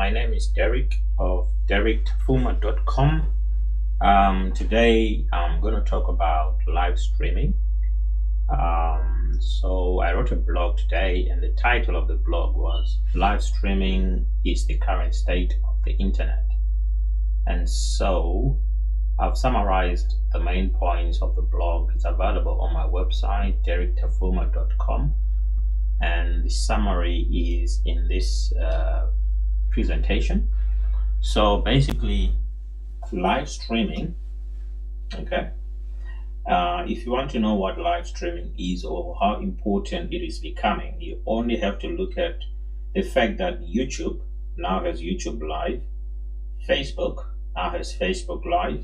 My name is Derek of DerekTafuma.com. Today I'm going to talk about live streaming. So I wrote a blog today, and the title of the blog was Live Streaming is the Current State of the Internet. And so I've summarized the main points of the blog. It's available on my website, DerekTafuma.com. And the summary is in this presentation. So basically, live streaming, okay, if you want to know what live streaming is or how important it is becoming, you only have to look at the fact that YouTube now has YouTube Live, Facebook now has Facebook Live,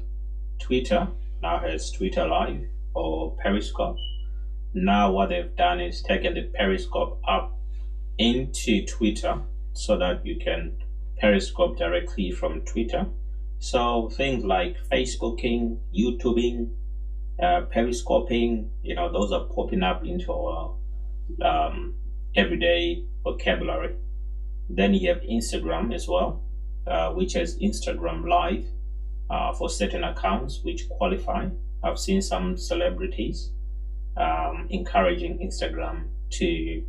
Twitter now has Twitter Live or Periscope. Now what they've done is taken the Periscope up into Twitter so that you can Periscope directly from Twitter. So things like Facebooking, YouTubing, Periscoping, those are popping up into our everyday vocabulary. Then you have Instagram as well, which has Instagram Live for certain accounts which qualify. I've seen some celebrities encouraging Instagram to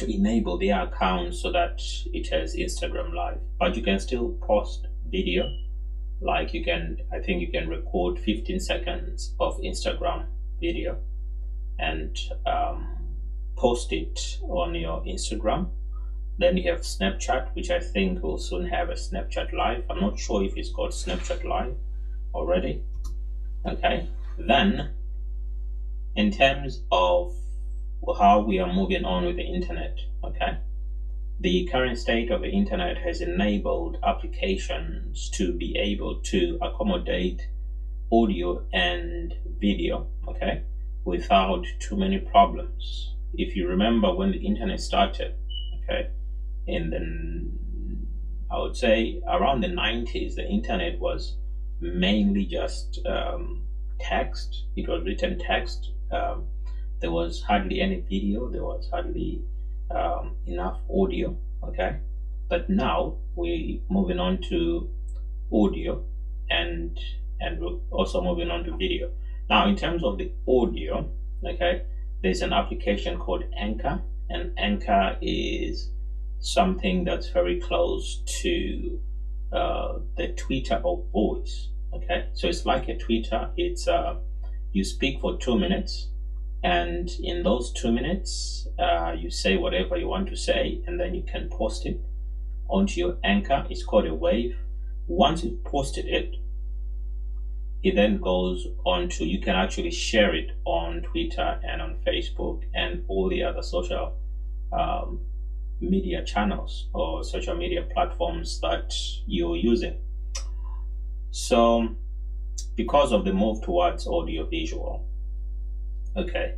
enable their account so that it has Instagram Live, but you can still post video. Like I think you can record 15 seconds of Instagram video and post it on your Instagram. Then you have Snapchat, which I think will soon have a Snapchat Live. I'm not sure if it's called Snapchat Live already. Okay, then in terms of how we are moving on with the internet, okay, the current state of the internet has enabled applications to be able to accommodate audio and video, okay, without too many problems. If you remember when the internet started, okay, I would say around the 90s, the internet was mainly just text. It was written text. There was hardly any video. There was hardly enough audio. Okay, but now we're moving on to audio and we're also moving on to video. Now, in terms of the audio, okay, there's an application called Anchor, and Anchor is something that's very close to the Twitter of voice. Okay, so it's like a Twitter. It's you speak for 2 minutes, and in those 2 minutes you say whatever you want to say, and then you can post it onto your Anchor. It's called a wave. Once you've posted it, it then goes on to, you can actually share it on Twitter and on Facebook and all the other social media channels or social media platforms that you're using. So because of the move towards audiovisual, okay,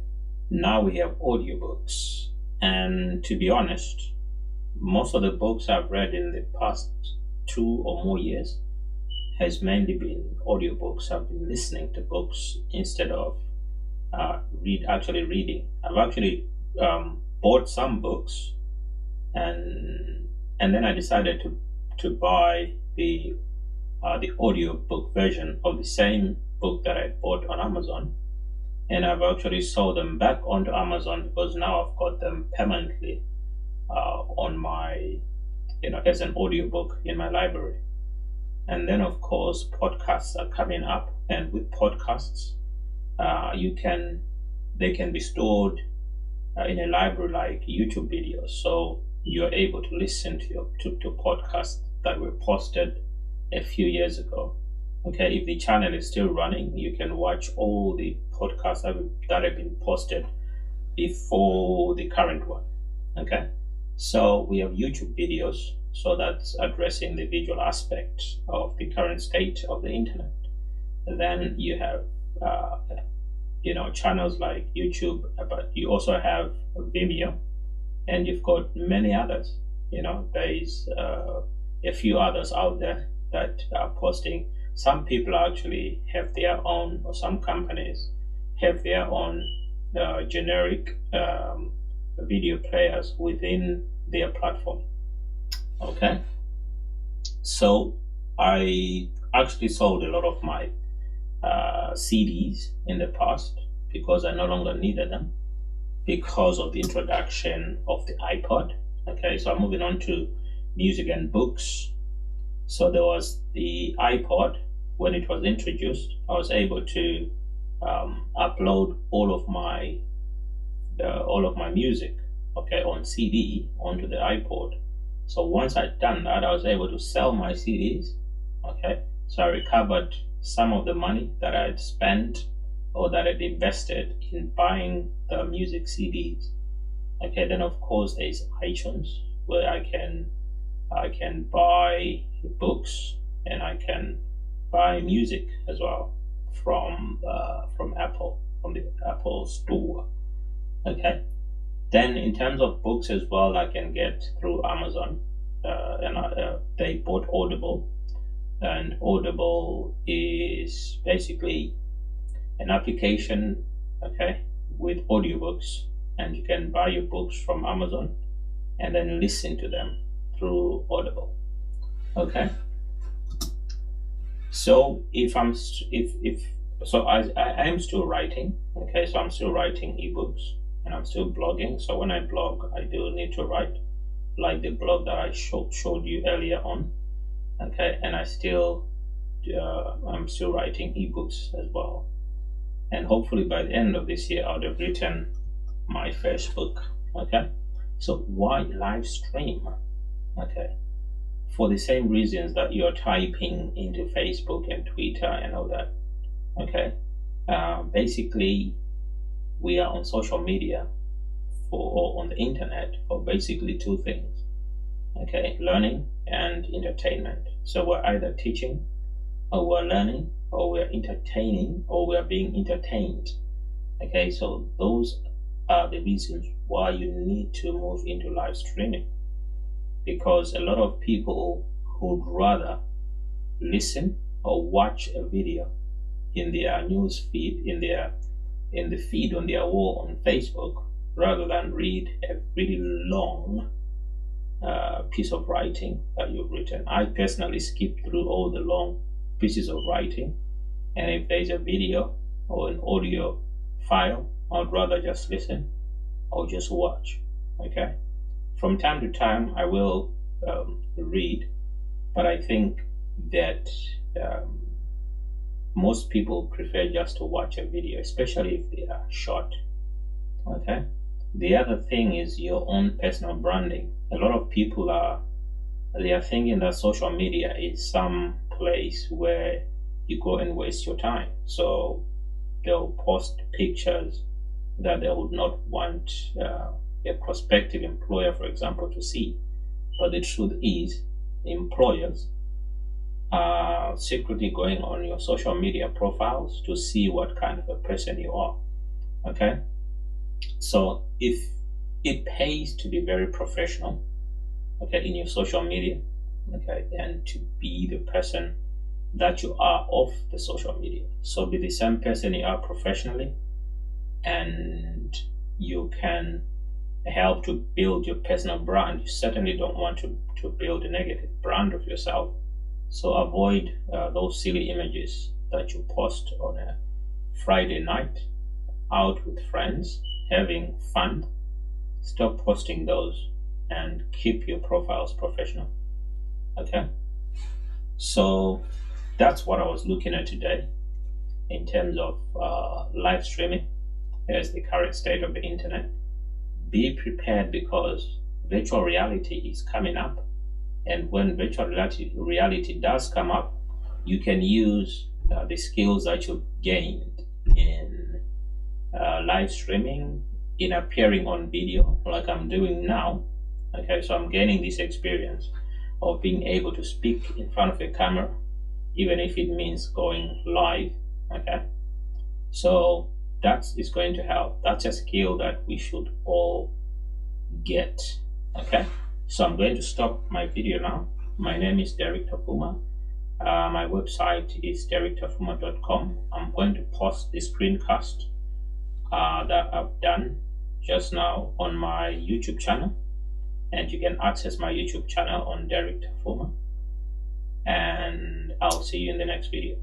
now we have audiobooks. And to be honest, most of the books I've read in the past 2 or more years has mainly been audiobooks. I've been listening to books instead of actually reading. I've actually bought some books, and then I decided to buy the audiobook version of the same book that I bought on Amazon, and I've actually sold them back onto Amazon because now I've got them permanently on my, as an audiobook in my library. And then of course podcasts are coming up, and with podcasts they can be stored in a library like YouTube videos, so you're able to listen to podcasts that were posted a few years ago. Okay, if the channel is still running, you can watch all the podcasts that have been posted before the current one. Okay, so we have YouTube videos, so that's addressing the visual aspect of the current state of the internet. And then you have channels like YouTube, but you also have Vimeo, and you've got many others. There's a few others out there that are posting. Some people actually have their own, or some companies have their own generic video players within their platform. Okay, so I actually sold a lot of my CDs in the past because I no longer needed them because of the introduction of the iPod. Okay, so I'm moving on to music and books. So there was the iPod. When it was introduced, I was able to upload all of my music, okay, on CD onto the iPod. So once I'd done that, I was able to sell my CDs. Okay, so I recovered some of the money that I had spent or that I'd invested in buying the music CDs. Okay, then of course there's iTunes where I can buy books and I can buy music as well from Apple, from the Apple Store. Okay, then in terms of books as well, I can get through Amazon, and they bought Audible, and Audible is basically an application, okay, with audiobooks, and you can buy your books from Amazon and then listen to them through Audible. Okay. So I am still writing. Okay, so I'm still writing ebooks and I'm still blogging. So when I blog, I do need to write, like the blog that I showed you earlier on. Okay, and I'm still writing ebooks as well. And hopefully by the end of this year, I'll have written my first book. Okay, so why live stream? Okay, for the same reasons that you're typing into Facebook and Twitter and all that. Okay, basically, we are on social media or on the internet for basically two things. Okay, learning and entertainment. So we're either teaching, or we're learning, or we're entertaining, or we're being entertained. Okay, so those are the reasons why you need to move into live streaming, because a lot of people would rather listen or watch a video in their news feed, in the feed on their wall on Facebook, rather than read a really long piece of writing that you've written. I personally skip through all the long pieces of writing, and if there's a video or an audio file, I'd rather just listen or just watch. Okay, from time to time I will read, but I think that most people prefer just to watch a video, especially if they are short. Okay, the other thing is your own personal branding. A lot of people are thinking that social media is some place where you go and waste your time, so they'll post pictures that they would not want a prospective employer, for example, to see. But the truth is, employers are secretly going on your social media profiles to see what kind of a person you are. Okay, so if it pays to be very professional, okay, in your social media, okay, and to be the person that you are off the social media. So be the same person you are professionally, and you can help to build your personal brand. You certainly don't want to build a negative brand of yourself. So avoid those silly images that you post on a Friday night out with friends having fun. Stop posting those and keep your profiles professional. Okay, so that's what I was looking at today in terms of live streaming as the current state of the internet. Be prepared, because virtual reality is coming up, and when virtual reality does come up, you can use the skills that you've gained in live streaming, in appearing on video like I'm doing now. Okay, so I'm gaining this experience of being able to speak in front of a camera, even if it means going live. Okay, so that is going to help. That's a skill that we should all get. Okay, so I'm going to stop my video now. My name is Derek Tafuma. My website is derektafuma.com. I'm going to post the screencast that I've done just now on my YouTube channel. and you can access my YouTube channel on Derek Tafuma. And I'll see you in the next video.